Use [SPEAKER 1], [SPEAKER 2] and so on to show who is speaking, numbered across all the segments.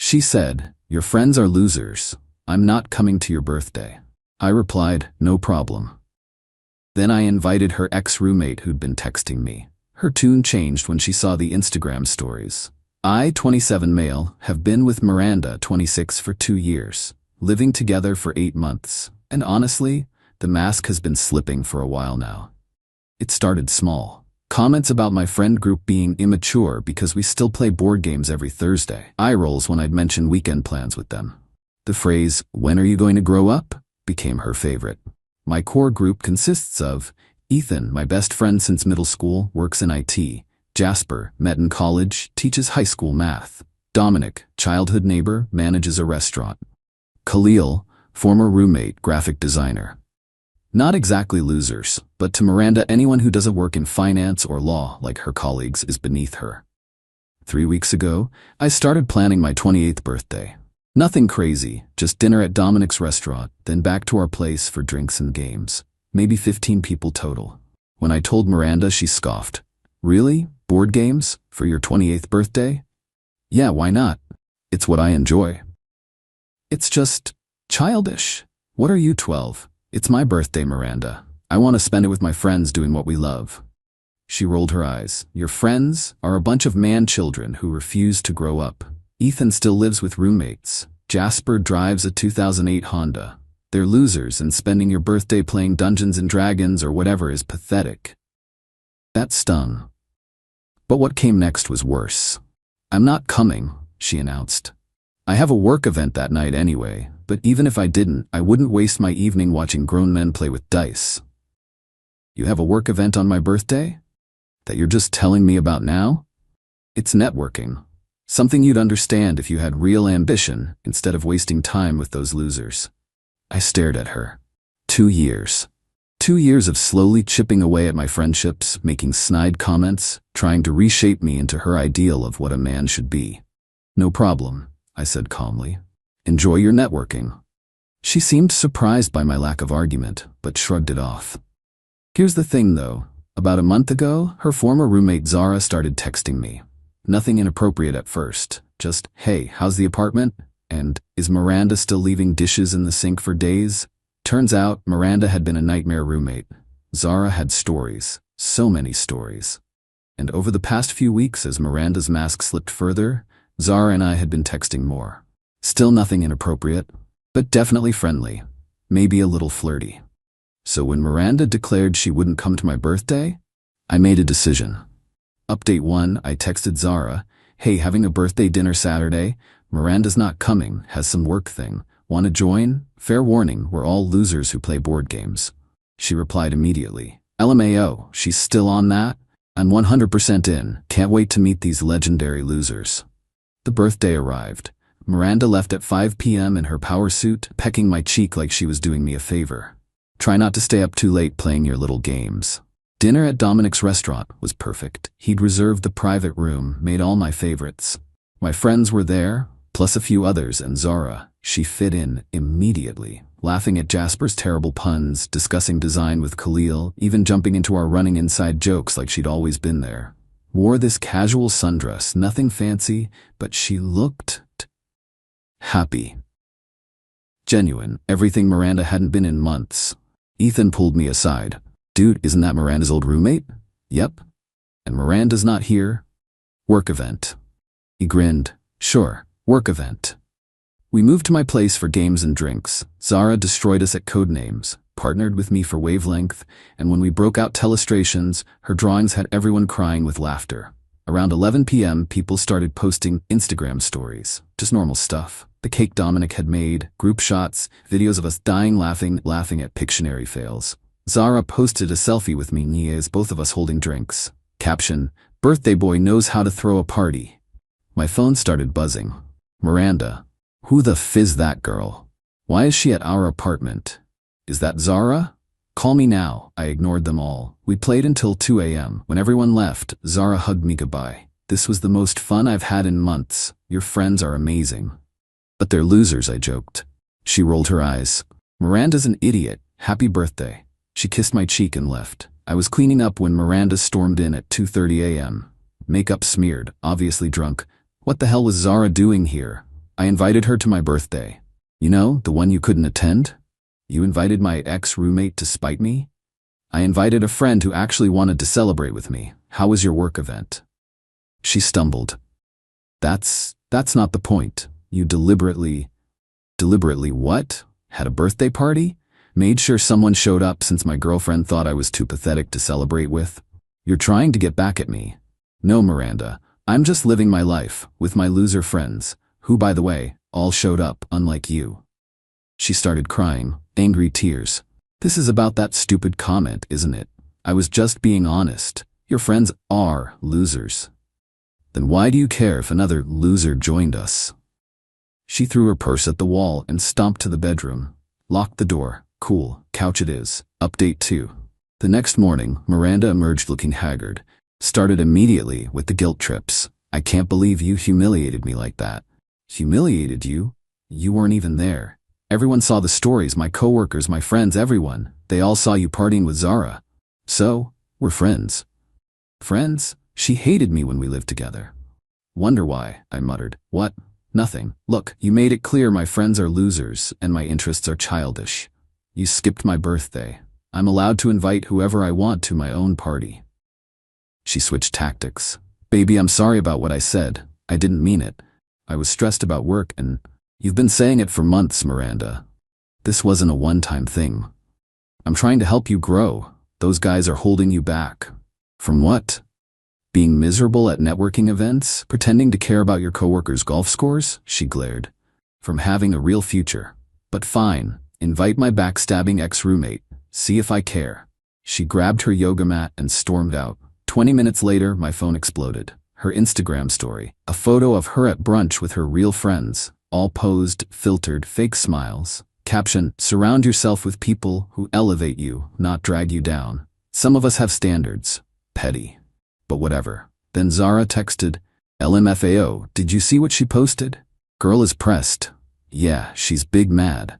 [SPEAKER 1] She said, "Your friends are losers. I'm not coming to your birthday." I replied, "No problem." Then I invited her ex-roommate who'd been texting me. Her tune changed when she saw the Instagram stories. I, 27 male, have been with Miranda, 26, for 2 years, living together for 8 months, and honestly, the mask has been slipping for a while now. It started small. Comments about my friend group being immature because we still play board games every Thursday. Eye rolls when I'd mention weekend plans with them. The phrase, "When are you going to grow up?" became her favorite. My core group consists of Ethan, my best friend since middle school, works in IT. Jasper, met in college, teaches high school math. Dominic, childhood neighbor, manages a restaurant. Khalil, former roommate, graphic designer. Not exactly losers, but to Miranda, anyone who doesn't work in finance or law like her colleagues is beneath her. 3 weeks ago, I started planning my 28th birthday. Nothing crazy, just dinner at Dominic's restaurant, then back to our place for drinks and games. Maybe 15 people total. When I told Miranda, she scoffed. "Really? Board games? For your 28th birthday?" "Yeah, why not? It's what I enjoy." "It's just childish. What are you, 12? It's my birthday, Miranda. I want to spend it with my friends doing what we love." She rolled her eyes. "Your friends are a bunch of man-children who refuse to grow up. Ethan still lives with roommates. Jasper drives a 2008 Honda. They're losers, and spending your birthday playing Dungeons and Dragons or whatever is pathetic." That stung. But what came next was worse. "I'm not coming," she announced. "I have a work event that night anyway, but even if I didn't, I wouldn't waste my evening watching grown men play with dice." "You have a work event on my birthday? That you're just telling me about now?" "It's networking. Something you'd understand if you had real ambition instead of wasting time with those losers." I stared at her. 2 years. 2 years of slowly chipping away at my friendships, making snide comments, trying to reshape me into her ideal of what a man should be. "No problem," I said calmly. "Enjoy your networking." She seemed surprised by my lack of argument, but shrugged it off. Here's the thing though. About a month ago, her former roommate Zara started texting me. Nothing inappropriate at first, just, "Hey, how's the apartment?" And, "Is Miranda still leaving dishes in the sink for days?" Turns out, Miranda had been a nightmare roommate. Zara had stories, so many stories. And over the past few weeks, as Miranda's mask slipped further, Zara and I had been texting more. Still nothing inappropriate, but definitely friendly, maybe a little flirty. So when Miranda declared she wouldn't come to my birthday, I made a decision. Update 1, I texted Zara, "Hey, having a birthday dinner Saturday. Miranda's not coming, has some work thing. Want to join? Fair warning, we're all losers who play board games." She replied immediately, "LMAO, she's still on that? I'm 100% in. Can't wait to meet these legendary losers." The birthday arrived. Miranda left at 5 p.m. in her power suit, pecking my cheek like she was doing me a favor. "Try not to stay up too late playing your little games." Dinner at Dominic's restaurant was perfect. He'd reserved the private room, made all my favorites. My friends were there, plus a few others, and Zara. She fit in immediately, laughing at Jasper's terrible puns, discussing design with Khalil, even jumping into our running inside jokes like she'd always been there. Wore this casual sundress, nothing fancy, but she looked happy. Genuine, everything Miranda hadn't been in months. Ethan pulled me aside. "Dude, isn't that Miranda's old roommate?" "Yep." "And Miranda's not here?" "Work event." He grinned. "Sure, work event." We moved to my place for games and drinks. Zara destroyed us at Codenames, partnered with me for Wavelength, and when we broke out Telestrations, her drawings had everyone crying with laughter. Around 11 p.m., people started posting Instagram stories. Just normal stuff. The cake Dominic had made, group shots, videos of us dying laughing at Pictionary fails. Zara posted a selfie with me and Nia's, both of us holding drinks. Caption, "Birthday boy knows how to throw a party." My phone started buzzing. Miranda. Who the f is that girl? Why is she at our apartment? Is that Zara? Call me now. I ignored them all. We played until 2 a.m. When everyone left, Zara hugged me goodbye. "This was the most fun I've had in months. Your friends are amazing." "But they're losers," I joked. She rolled her eyes. "Miranda's an idiot. Happy birthday." She kissed my cheek and left. I was cleaning up when Miranda stormed in at 2:30 a.m. Makeup smeared, obviously drunk. What the hell was Zara doing here? I invited her to my birthday. You know, the one you couldn't attend? You invited my ex-roommate to spite me? I invited a friend who actually wanted to celebrate with me. How was your work event? She stumbled. That's not the point. You deliberately what? Had a birthday party? Made sure someone showed up since my girlfriend thought I was too pathetic to celebrate with? You're trying to get back at me. No, Miranda, I'm just living my life with my loser friends, who, by the way, all showed up, unlike you. She started crying, angry tears. This is about that stupid comment, isn't it? I was just being honest. Your friends are losers. Then why do you care if another loser joined us? She threw her purse at the wall and stomped to the bedroom. Locked the door. Cool, couch it is. Update 2. The next morning, Miranda emerged looking haggard. Started immediately with the guilt trips. I can't believe you humiliated me like that. Humiliated you? You weren't even there. Everyone saw the stories, my coworkers, my friends, everyone. They all saw you partying with Zara. So, we're friends. Friends? She hated me when we lived together. Wonder why, I muttered. What? Nothing. Look, you made it clear my friends are losers and my interests are childish. You skipped my birthday. I'm allowed to invite whoever I want to my own party. She switched tactics. Baby, I'm sorry about what I said. I didn't mean it. I was stressed about work and you've been saying it for months, Miranda. This wasn't a one-time thing. I'm trying to help you grow. Those guys are holding you back. From what? Being miserable at networking events? Pretending to care about your coworkers' golf scores? She glared. From having a real future. But fine, invite my backstabbing ex-roommate. See if I care. She grabbed her yoga mat and stormed out. 20 minutes later, my phone exploded. Her Instagram story. A photo of her at brunch with her real friends. All posed, filtered, fake smiles. Caption, surround yourself with people who elevate you, not drag you down. Some of us have standards. Petty. But whatever. Then Zara texted, LMFAO, did you see what she posted? Girl is pressed. Yeah, she's big mad.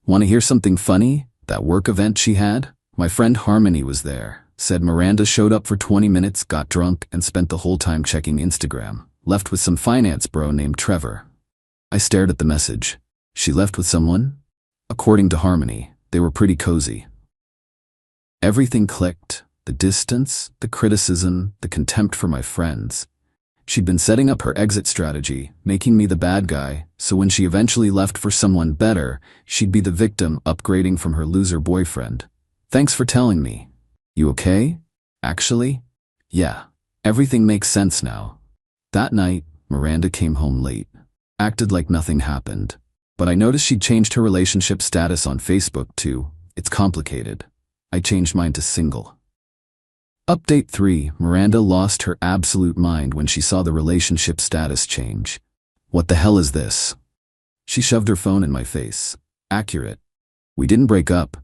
[SPEAKER 1] Want to hear something funny? That work event she had? My friend Harmony was there. Said Miranda showed up for 20 minutes, got drunk, and spent the whole time checking Instagram. Left with some finance bro named Trevor. I stared at the message. She left with someone? According to Harmony, they were pretty cozy. Everything clicked. The distance, the criticism, the contempt for my friends. She'd been setting up her exit strategy, making me the bad guy, so when she eventually left for someone better, she'd be the victim upgrading from her loser boyfriend. Thanks for telling me. You okay? Actually? Yeah. Everything makes sense now. That night, Miranda came home late. Acted like nothing happened. But I noticed she'd changed her relationship status on Facebook too. It's complicated. I changed mine to single. Update 3. Miranda lost her absolute mind when she saw the relationship status change. What the hell is this? She shoved her phone in my face. Accurate. We didn't break up.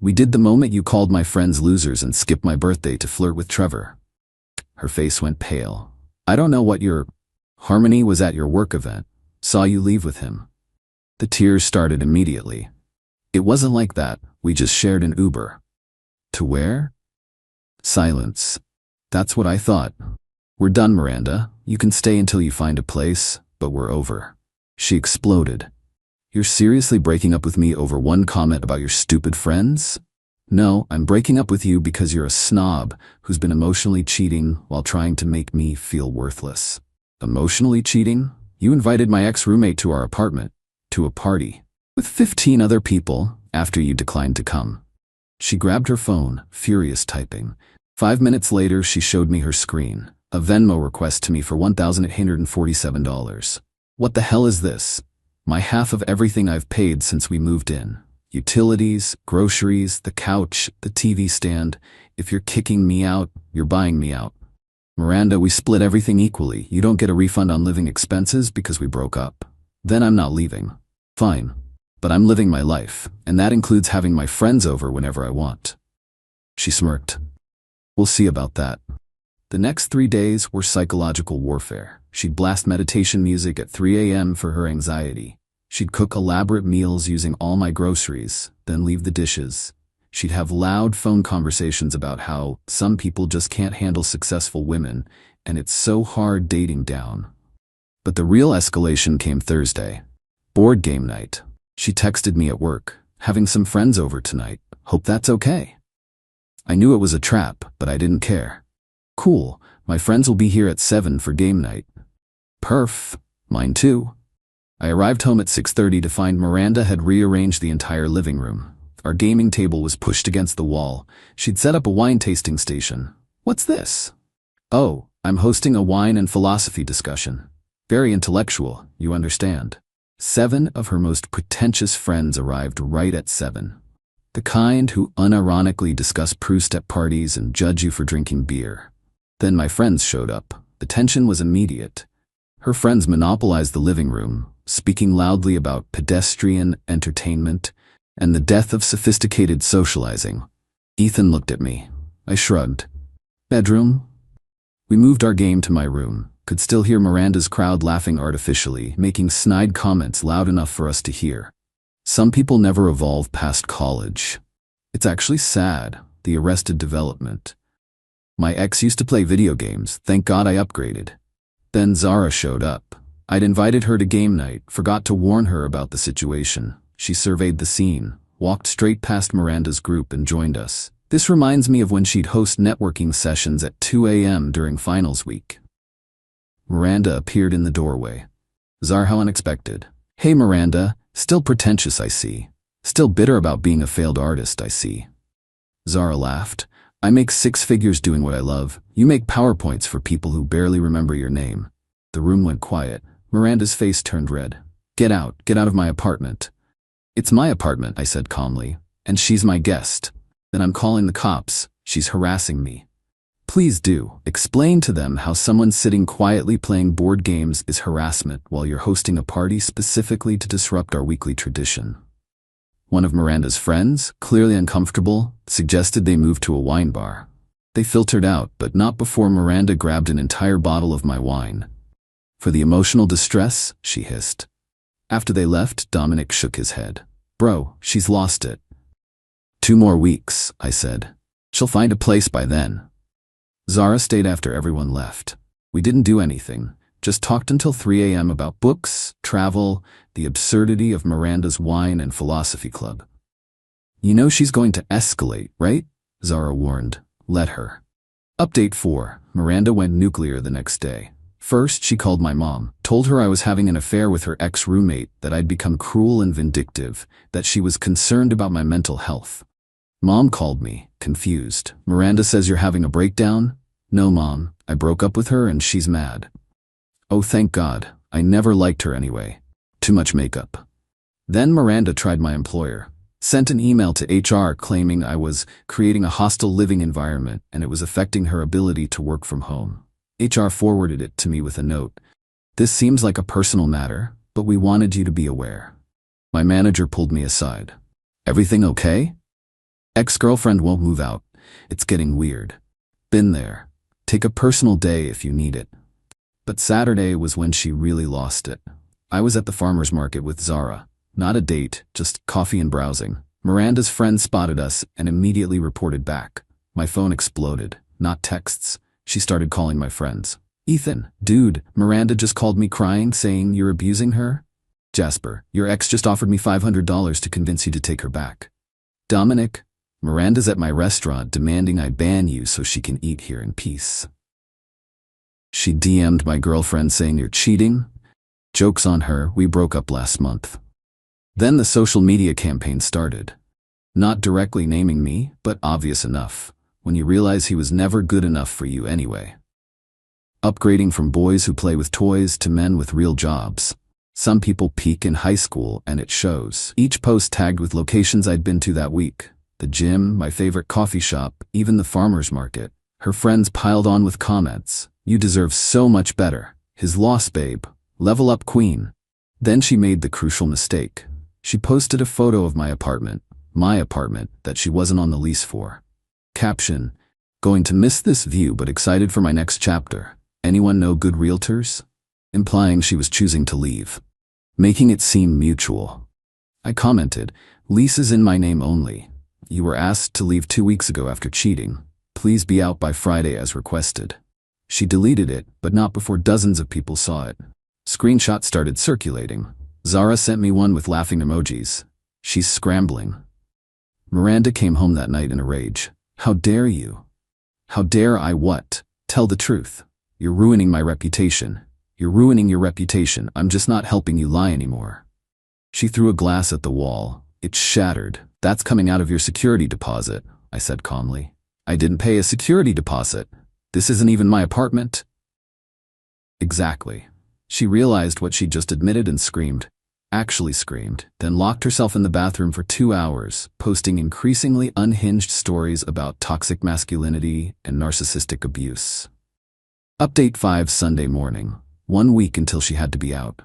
[SPEAKER 1] We did the moment you called my friends losers and skipped my birthday to flirt with Trevor. Her face went pale. I don't know what your... Harmony was at your work event. Saw you leave with him. The tears started immediately. It wasn't like that. We just shared an Uber. To where? Silence. That's what I thought. We're done, Miranda. You can stay until you find a place, but we're over. She exploded. You're seriously breaking up with me over one comment about your stupid friends? No, I'm breaking up with you because you're a snob who's been emotionally cheating while trying to make me feel worthless. Emotionally cheating? You invited my ex-roommate to our apartment, to a party, with 15 other people after you declined to come. She grabbed her phone, furious typing. 5 minutes later, she showed me her screen, a Venmo request to me for $1,847. What the hell is this? My half of everything I've paid since we moved in. Utilities, groceries, the couch, the TV stand. If you're kicking me out, you're buying me out. Miranda, we split everything equally. You don't get a refund on living expenses because we broke up. Then I'm not leaving. Fine. But I'm living my life, and that includes having my friends over whenever I want. She smirked. We'll see about that. The next 3 days were psychological warfare. She'd blast meditation music at 3 a.m. for her anxiety. She'd cook elaborate meals using all my groceries, then leave the dishes. She'd have loud phone conversations about how some people just can't handle successful women, and it's so hard dating down. But the real escalation came Thursday. Board game night. She texted me at work, having some friends over tonight. Hope that's okay. I knew it was a trap, but I didn't care. Cool, my friends will be here at 7 for game night. Perf, mine too. I arrived home at 6:30 to find Miranda had rearranged the entire living room. Our gaming table was pushed against the wall. She'd set up a wine tasting station. What's this? Oh, I'm hosting a wine and philosophy discussion. Very intellectual, you understand. 7 of her most pretentious friends arrived right at 7. The kind who unironically discuss Proust at parties and judge you for drinking beer. Then my friends showed up. The tension was immediate. Her friends monopolized the living room, speaking loudly about pedestrian entertainment and the death of sophisticated socializing. Ethan looked at me. I shrugged. Bedroom? We moved our game to my room. Could still hear Miranda's crowd laughing artificially, making snide comments loud enough for us to hear. Some people never evolve past college. It's actually sad, the arrested development. My ex used to play video games, thank God I upgraded. Then Zara showed up. I'd invited her to game night, forgot to warn her about the situation. She surveyed the scene, walked straight past Miranda's group and joined us. This reminds me of when she'd host networking sessions at 2 a.m. during finals week. Miranda appeared in the doorway. Zara, how unexpected. Hey Miranda, still pretentious I see. Still bitter about being a failed artist I see. Zara laughed. I make 6 figures doing what I love. You make PowerPoints for people who barely remember your name. The room went quiet. Miranda's face turned red. Get out of my apartment. It's my apartment, I said calmly, and she's my guest. Then I'm calling the cops. She's harassing me. Please do. Explain to them how someone sitting quietly playing board games is harassment while you're hosting a party specifically to disrupt our weekly tradition. One of Miranda's friends, clearly uncomfortable, suggested they move to a wine bar. They filtered out, but not before Miranda grabbed an entire bottle of my wine. For the emotional distress, she hissed. After they left, Dominic shook his head. Bro, she's lost it. 2 more weeks, I said. She'll find a place by then. Zara stayed after everyone left. We didn't do anything, just talked until 3 a.m. about books, travel, the absurdity of Miranda's wine and philosophy club. You know she's going to escalate, right? Zara warned. Let her. Update 4. Miranda went nuclear the next day. First, she called my mom, told her I was having an affair with her ex-roommate, that I'd become cruel and vindictive, that she was concerned about my mental health. Mom called me, confused. Miranda says you're having a breakdown? No, Mom. I broke up with her and she's mad. Oh, thank God. I never liked her anyway. Too much makeup. Then Miranda tried my employer. Sent an email to HR claiming I was creating a hostile living environment and it was affecting her ability to work from home. HR forwarded it to me with a note. This seems like a personal matter, but we wanted you to be aware. My manager pulled me aside. Everything okay? Ex-girlfriend won't move out. It's getting weird. Been there. Take a personal day if you need it. But Saturday was when she really lost it. I was at the farmer's market with Zara. Not a date, just coffee and browsing. Miranda's friend spotted us and immediately reported back. My phone exploded. Not texts. She started calling my friends. Ethan, dude, Miranda just called me crying saying you're abusing her. Jasper, your ex just offered me $500 to convince you to take her back. Dominic, Miranda's at my restaurant demanding I ban you so she can eat here in peace. She DM'd my girlfriend saying you're cheating. Joke's on her, we broke up last month. Then the social media campaign started. Not directly naming me, but obvious enough, when you realize he was never good enough for you anyway. Upgrading from boys who play with toys to men with real jobs. Some people peak in high school and it shows. Each post tagged with locations I'd been to that week. The gym, my favorite coffee shop, even the farmer's market. Her friends piled on with comments. You deserve so much better. His loss, babe. Level up, queen. Then she made the crucial mistake. She posted a photo of my apartment that she wasn't on the lease for. Caption, going to miss this view but excited for my next chapter. Anyone know good realtors? Implying she was choosing to leave. Making it seem mutual. I commented, lease is in my name only. You were asked to leave 2 weeks ago after cheating. Please be out by Friday as requested. She deleted it, but not before dozens of people saw it. Screenshots started circulating. Zara sent me one with laughing emojis. She's scrambling. Miranda came home that night in a rage. How dare you? How dare I what? Tell the truth. You're ruining my reputation. You're ruining your reputation. I'm just not helping you lie anymore. She threw a glass at the wall. It shattered. That's coming out of your security deposit, I said calmly. I didn't pay a security deposit. This isn't even my apartment. Exactly. She realized what she just admitted and screamed. Actually screamed, then locked herself in the bathroom for 2 hours, posting increasingly unhinged stories about toxic masculinity and narcissistic abuse. Update 5 Sunday morning. 1 week until she had to be out.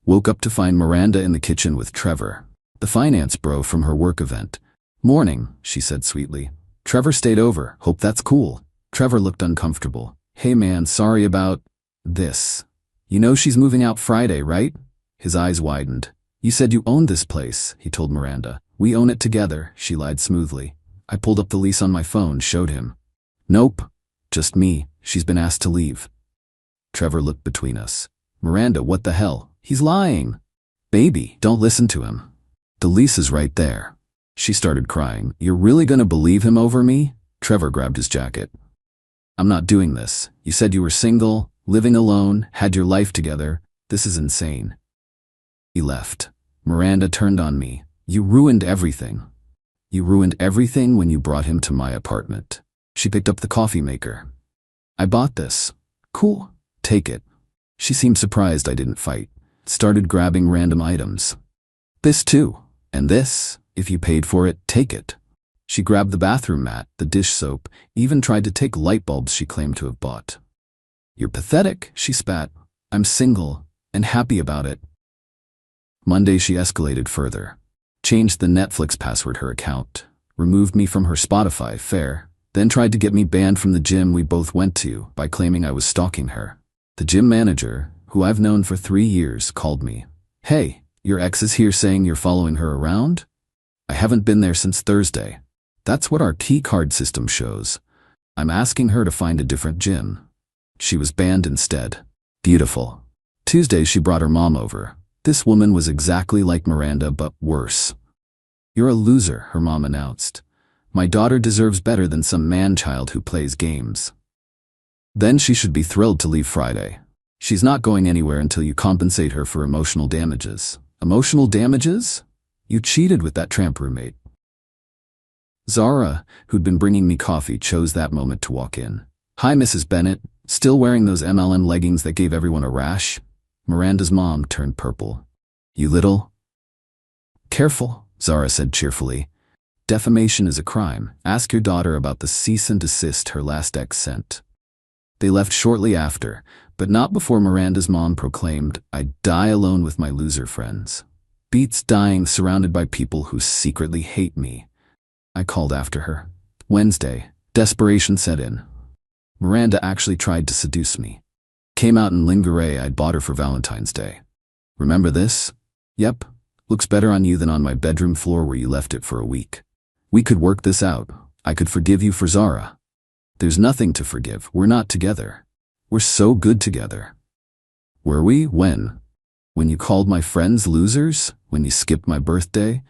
[SPEAKER 1] Woke up to find Miranda in the kitchen with Trevor, the finance bro from her work event. Morning, she said sweetly. Trevor stayed over. Hope that's cool. Trevor looked uncomfortable. Hey man, sorry about this. You know she's moving out Friday, right? His eyes widened. You said you owned this place, he told Miranda. We own it together, she lied smoothly. I pulled up the lease on my phone, showed him. Nope. Just me. She's been asked to leave. Trevor looked between us. Miranda, what the hell? He's lying. Baby, don't listen to him. The lease is right there. She started crying. You're really gonna believe him over me? Trevor grabbed his jacket. I'm not doing this. You said you were single, living alone, had your life together. This is insane. He left. Miranda turned on me. You ruined everything. You ruined everything when you brought him to my apartment. She picked up the coffee maker. I bought this. Cool. Take it. She seemed surprised I didn't fight. Started grabbing random items. This too. And this. If you paid for it, take it. She grabbed the bathroom mat, the dish soap, even tried to take light bulbs she claimed to have bought. You're pathetic, she spat. I'm single, and happy about it. Monday she escalated further. Changed the Netflix password her account. Removed me from her Spotify, fair. Then tried to get me banned from the gym we both went to by claiming I was stalking her. The gym manager, who I've known for 3 years, called me. Hey, your ex is here saying you're following her around? I haven't been there since Thursday. That's what our key card system shows. I'm asking her to find a different gym. She was banned instead. Beautiful. Tuesday she brought her mom over. This woman was exactly like Miranda, but worse. You're a loser, her mom announced. My daughter deserves better than some man-child who plays games. Then she should be thrilled to leave Friday. She's not going anywhere until you compensate her for emotional damages. Emotional damages? You cheated with that tramp roommate. Zara, who'd been bringing me coffee, chose that moment to walk in. Hi, Mrs. Bennett. Still wearing those MLM leggings that gave everyone a rash? Miranda's mom turned purple. You little? Careful, Zara said cheerfully. Defamation is a crime. Ask your daughter about the cease and desist her last ex sent. They left shortly after, but not before Miranda's mom proclaimed, I'd die alone with my loser friends. Beats dying surrounded by people who secretly hate me. I called after her. Wednesday, desperation set in. Miranda actually tried to seduce me. Came out in lingerie I'd bought her for Valentine's Day. Remember this? Yep. Looks better on you than on my bedroom floor where you left it for a week. We could work this out. I could forgive you for Zara. There's nothing to forgive. We're not together. We're so good together. Were we? When? When you called my friends losers? When you skipped my birthday?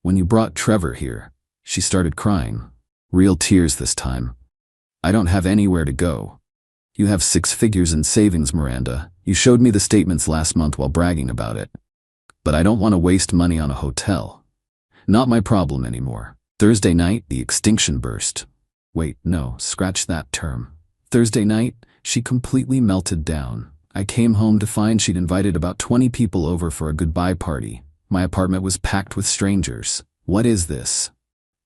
[SPEAKER 1] When you brought Trevor here? She started crying. Real tears this time. I don't have anywhere to go. You have 6 figures in savings, Miranda. You showed me the statements last month while bragging about it. But I don't want to waste money on a hotel. Not my problem anymore. Thursday night, the extinction burst. Wait, no, scratch that term. Thursday night, she completely melted down. I came home to find she'd invited about 20 people over for a goodbye party. My apartment was packed with strangers. What is this?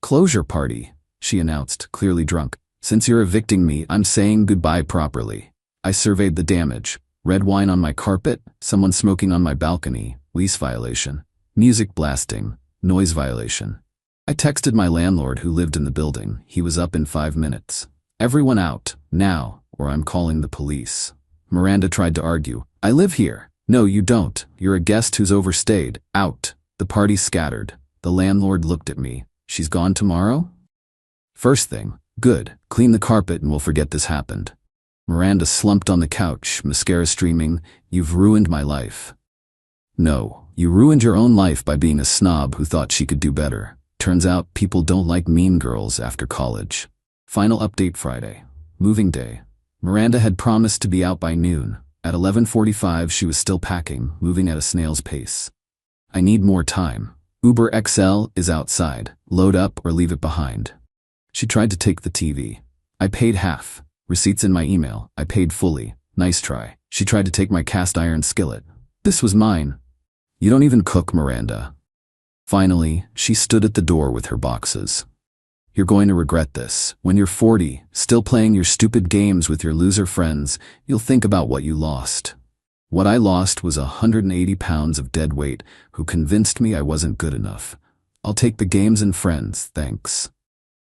[SPEAKER 1] Closure party, she announced, clearly drunk. Since you're evicting me, I'm saying goodbye properly. I surveyed the damage. Red wine on my carpet, someone smoking on my balcony, lease violation, music blasting, noise violation. I texted my landlord who lived in the building. He was up in 5 minutes. Everyone out, now, or I'm calling the police. Miranda tried to argue. I live here. No, you don't. You're a guest who's overstayed. Out. The party scattered. The landlord looked at me. She's gone tomorrow? First thing. Good. Clean the carpet and we'll forget this happened. Miranda slumped on the couch, mascara streaming. You've ruined my life. No, you ruined your own life by being a snob who thought she could do better. Turns out people don't like mean girls after college. Final update Friday. Moving day. Miranda had promised to be out by noon. At 11:45 she was still packing, moving at a snail's pace. I need more time. Uber XL is outside. Load up or leave it behind. She tried to take the TV. I paid half. Receipts in my email. I paid fully. Nice try. She tried to take my cast iron skillet. This was mine. You don't even cook, Miranda. Finally, she stood at the door with her boxes. You're going to regret this. When you're 40, still playing your stupid games with your loser friends, you'll think about what you lost. What I lost was 180 pounds of dead weight who convinced me I wasn't good enough. I'll take the games and friends, thanks.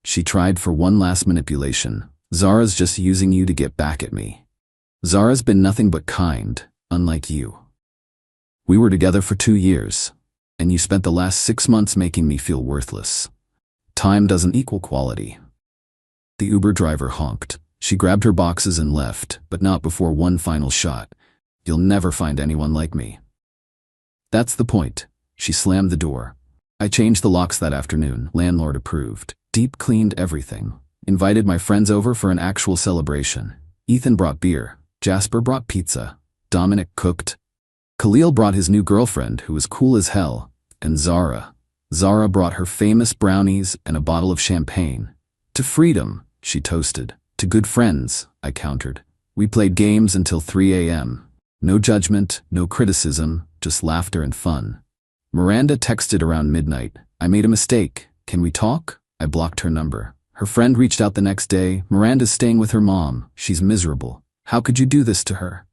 [SPEAKER 1] She tried for one last manipulation. Zara's just using you to get back at me. Zara's been nothing but kind, unlike you. We were together for 2 years, and you spent the last 6 months making me feel worthless. Time doesn't equal quality. The Uber driver honked. She grabbed her boxes and left, but not before one final shot. You'll never find anyone like me. That's the point. She slammed the door. I changed the locks that afternoon, landlord approved. Deep cleaned everything. Invited my friends over for an actual celebration. Ethan brought beer. Jasper brought pizza. Dominic cooked. Khalil brought his new girlfriend, who was cool as hell. And Zara. Zara brought her famous brownies and a bottle of champagne. To freedom, she toasted. To good friends, I countered. We played games until 3 a.m. No judgment, no criticism, just laughter and fun. Miranda texted around midnight. I made a mistake. Can we talk? I blocked her number. Her friend reached out the next day. Miranda's staying with her mom. She's miserable. How could you do this to her?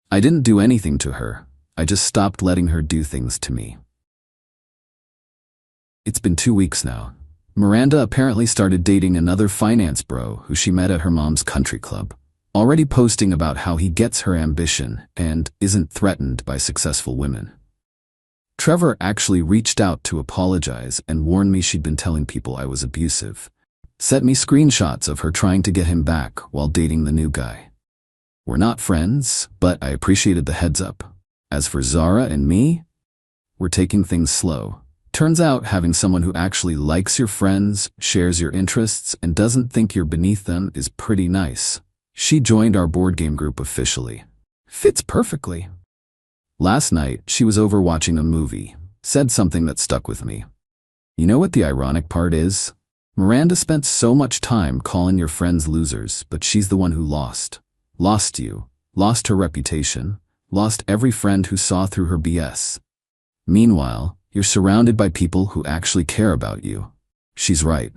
[SPEAKER 1] I didn't do anything to her. I just stopped letting her do things to me. It's been 2 weeks now. Miranda apparently started dating another finance bro who she met at her mom's country club. Already posting about how he gets her ambition and isn't threatened by successful women. Trevor actually reached out to apologize and warned me she'd been telling people I was abusive. Sent me screenshots of her trying to get him back while dating the new guy. We're not friends, but I appreciated the heads up. As for Zara and me, we're taking things slow. Turns out having someone who actually likes your friends, shares your interests, and doesn't think you're beneath them is pretty nice. She joined our board game group officially. Fits perfectly. Last night, she was over watching a movie. Said something that stuck with me. You know what the ironic part is? Miranda spent so much time calling your friends losers, but she's the one who lost. Lost you. Lost her reputation. Lost every friend who saw through her BS. Meanwhile, you're surrounded by people who actually care about you. She's right.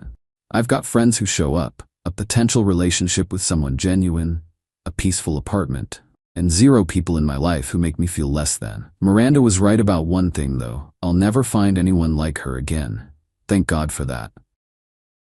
[SPEAKER 1] I've got friends who show up, a potential relationship with someone genuine, a peaceful apartment, and 0 people in my life who make me feel less than. Miranda was right about one thing though. I'll never find anyone like her again. Thank God for that.